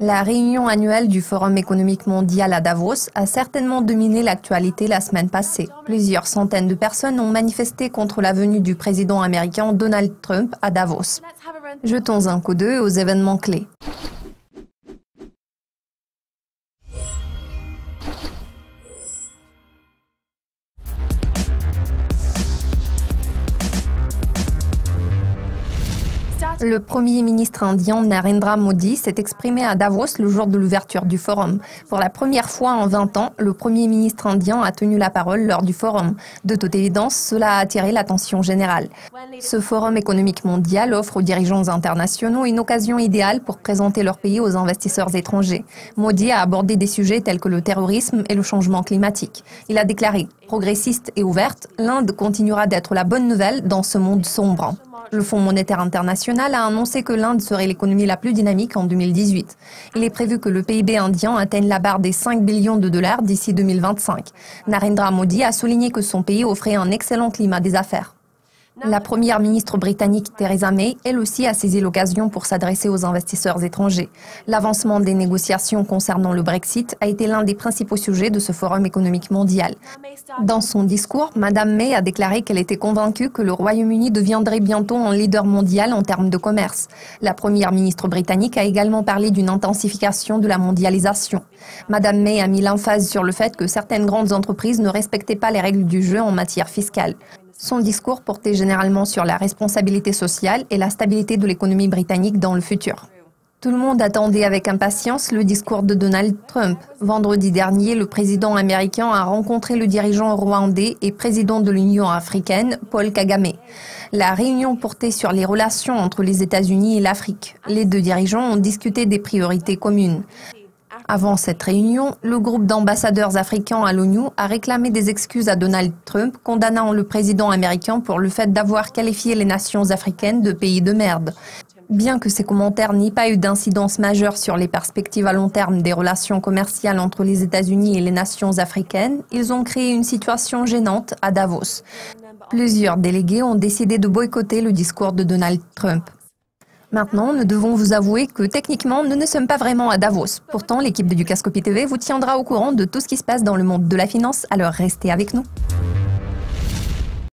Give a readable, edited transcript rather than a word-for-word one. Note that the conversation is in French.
La réunion annuelle du Forum économique mondial à Davos a certainement dominé l'actualité la semaine passée. Plusieurs centaines de personnes ont manifesté contre la venue du président américain Donald Trump à Davos. Jetons un coup d'œil aux événements clés. Le Premier ministre indien Narendra Modi s'est exprimé à Davos le jour de l'ouverture du forum. Pour la première fois en 20 ans, le Premier ministre indien a tenu la parole lors du forum. De toute évidence, cela a attiré l'attention générale. Ce forum économique mondial offre aux dirigeants internationaux une occasion idéale pour présenter leur pays aux investisseurs étrangers. Modi a abordé des sujets tels que le terrorisme et le changement climatique. Il a déclaré « Progressiste et ouverte, l'Inde continuera d'être la bonne nouvelle dans ce monde sombre ». Le Fonds monétaire international a annoncé que l'Inde serait l'économie la plus dynamique en 2018. Il est prévu que le PIB indien atteigne la barre des 5 billions de dollars d'ici 2025. Narendra Modi a souligné que son pays offrait un excellent climat des affaires. La première ministre britannique Theresa May, elle aussi, a saisi l'occasion pour s'adresser aux investisseurs étrangers. L'avancement des négociations concernant le Brexit a été l'un des principaux sujets de ce forum économique mondial. Dans son discours, Mme May a déclaré qu'elle était convaincue que le Royaume-Uni deviendrait bientôt un leader mondial en termes de commerce. La première ministre britannique a également parlé d'une intensification de la mondialisation. Mme May a mis l'emphase sur le fait que certaines grandes entreprises ne respectaient pas les règles du jeu en matière fiscale. Son discours portait généralement sur la responsabilité sociale et la stabilité de l'économie britannique dans le futur. Tout le monde attendait avec impatience le discours de Donald Trump. Vendredi dernier, le président américain a rencontré le dirigeant rwandais et président de l'Union africaine, Paul Kagame. La réunion portait sur les relations entre les États-Unis et l'Afrique. Les deux dirigeants ont discuté des priorités communes. Avant cette réunion, le groupe d'ambassadeurs africains à l'ONU a réclamé des excuses à Donald Trump, condamnant le président américain pour le fait d'avoir qualifié les nations africaines de pays de merde. Bien que ces commentaires n'aient pas eu d'incidence majeure sur les perspectives à long terme des relations commerciales entre les États-Unis et les nations africaines, ils ont créé une situation gênante à Davos. Plusieurs délégués ont décidé de boycotter le discours de Donald Trump. Maintenant, nous devons vous avouer que techniquement, nous ne sommes pas vraiment à Davos. Pourtant, l'équipe de Dukascopy TV vous tiendra au courant de tout ce qui se passe dans le monde de la finance, alors restez avec nous.